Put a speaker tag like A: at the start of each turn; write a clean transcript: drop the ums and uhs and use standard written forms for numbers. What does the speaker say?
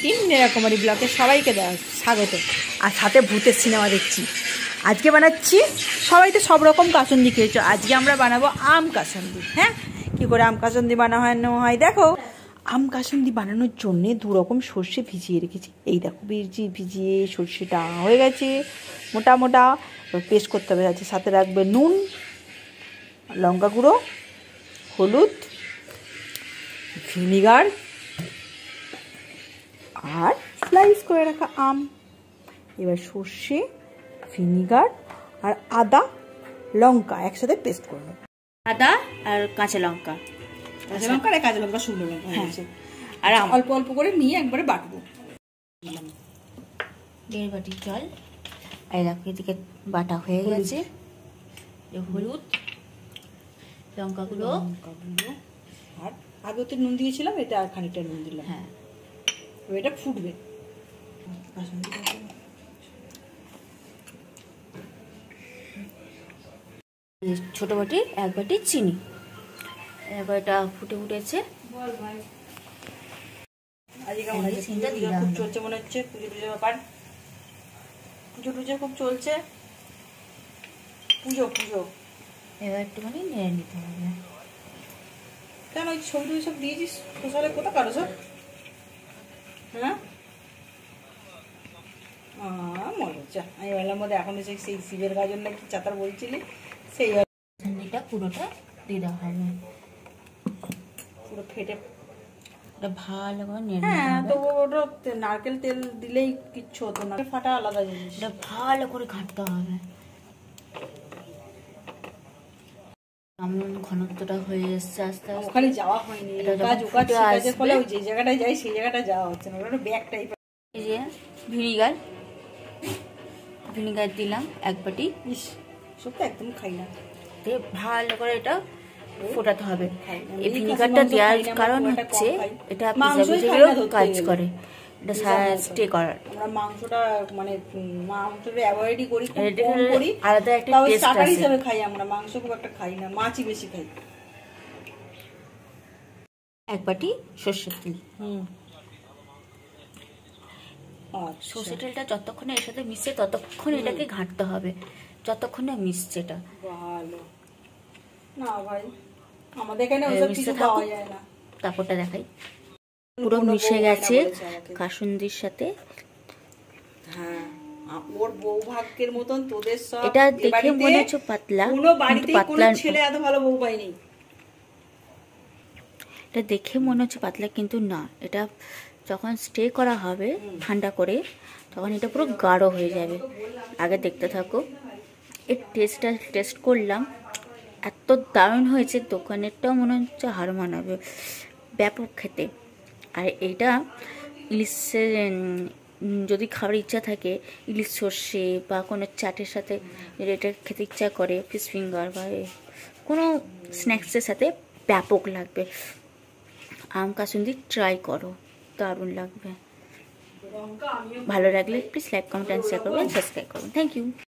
A: তিন রকমারি ব্লকে সবাইকে স্বাগত। আর সাথে ভূতের সিনেমা দেখছি। আজকে বানাচ্ছি, সবাই তো সব রকম কাসুন্দি খেয়েছো, আজকে আমরা বানাবো আম কাসুন্দি। হ্যাঁ, কী করে আম কাসুন্দি বানানো হয় দেখো। আম কাসুন্দি বানানোর জন্যে দু রকম সর্ষে ভিজিয়ে রেখেছি। এই দেখো ভিজিয়ে সর্ষেটা হয়ে গেছে মোটা মোটা, পেস্ট করতে হবে। আছে সাথে রাখবে নুন, লঙ্কা গুঁড়ো, হলুদ, ভিনিগার আর স্লাইস করে রাখা আম। এবার সর্ষে, ভিনিগার আর আদা লঙ্কা একসাথে পেস্ট করবো।
B: আদা আর কাঁচা লঙ্কা
A: আর কাঁচা লঙ্কা শুকনো লঙ্কা,
B: হ্যাঁ, আর
A: অল্প অল্প করে নিয়ে একবারে বাটবো।
B: 1.5 বাটি জল। এই দেখো এদিকে বাটা হয়ে গেছে। হলুদ, লঙ্কাগুলো
A: আর আগে তো নুন দিয়েছিলাম, এটা আর খানিকটা নুন দিলাম।
B: হ্যাঁ,
A: এটা ফুটবে।
B: ছোট বাটি 1 বাটি চিনি। এবার এটা ফুটে উঠেছে।
A: খুব চলছে মনে হচ্ছে, পুজো টুজো ব্যাপার, পুজো টুজো খুব চলছে, পুজো পুজো।
B: এবার একটুখানি নেড়ে নিতে হবে।
A: কেন ওই ছবি টবি সব দিয়েছিস সোশ্যালে, কোথা কারো সব? হ্যাঁ, মনে হচ্ছে আমি বললাম মধ্যে এখন সেই শিবের গাজন নাকি চাতার বলছিলি, সেই
B: ঠান্ডিটা পুরোটা দিয়ে দেওয়া হবে,
A: পুরো ফেটে
B: ওটা ভালো করে নেড়ে।
A: হ্যাঁ, তো ওটা নারকেল তেল দিলেই কিচ্ছু হতো না, ফাটা আলাদা জিনিস।
B: এটা ভালো করে ঘাঁটতে হবে। কেমন ঘনত্বটা হয়ে এসছে আস্তে আস্তে।
A: ওখানে যাওয়া হয়নি, কাজের ফলে ওই যে জায়গাটায় যাই সেই জায়গাটা যাওয়া হচ্ছে না, ওটা ব্যাগ টাইপের।
B: এই যে ভিনিগার দিলাম 1 বাটি।
A: সব তো একদম খাই না।
B: দিয়ে ভালো করে এটা ফোটাতে হবে। এই ভিনিগারটা দেওয়ার কারণ হচ্ছে এটা প্রিজারভেটিভেরও কাজ করে, এটা স্টে করার।
A: আমরা মাংসটা মানে মাংসটা অ্যাভয়েডই করি,
B: আলাদা একটা টেস্ট
A: স্টার্টার হিসেবে খাই আমরা, মাংস খুব একটা খাই না, মাছই বেশি খাই।
B: 1 বাটি সরষের তেল। সরষের তেলটা যতক্ষণে এর সাথে মিশছে ততক্ষণ এটাকে ঘাঁটতে হবে, যতক্ষণ না মিশছে। এটা
A: ভালো না ভাই, আমাদের এখানে ওসব কিছু পাওয়া যায় না।
B: তারপরটা দেখাই, পুরো মিশে গেছে কাসুন্দির সাথে।
A: হ্যাঁ, ওর বউ ভাগ্যের মতন তোদের সব।
B: এটা দেখে মনে হচ্ছে পাতলা,
A: কোনো বাড়িতে কোনো ছেলে এত ভালো বউ পায়নি।
B: এটা দেখে মনে হচ্ছে পাতলা, কিন্তু না, এটা যখন স্টে করা হবে ঠান্ডা করে তখন এটা পুরো গাঢ় হয়ে যাবে। আগে দেখতে থাকো। এর টেস্ট করলাম, এত দারুণ হয়েছে, দোকানেরটাও মনে হচ্ছে হার মানাবে, ব্যাপক খেতে। আর এটা ইলিশের যদি খাবার ইচ্ছা থাকে, ইলিশ সর্ষে বা কোনো চাটের সাথে এটা খেতে ইচ্ছা করে, ফিশ ফিঙ্গার বা কোনো স্ন্যাক্সের সাথে ব্যাপক লাগবে। আম কাসুন্দি ট্রাই করো, দারুণ লাগবে। ভালো লাগলে please like, comment and share করবেন, সাবস্ক্রাইব করবেন। Thank you.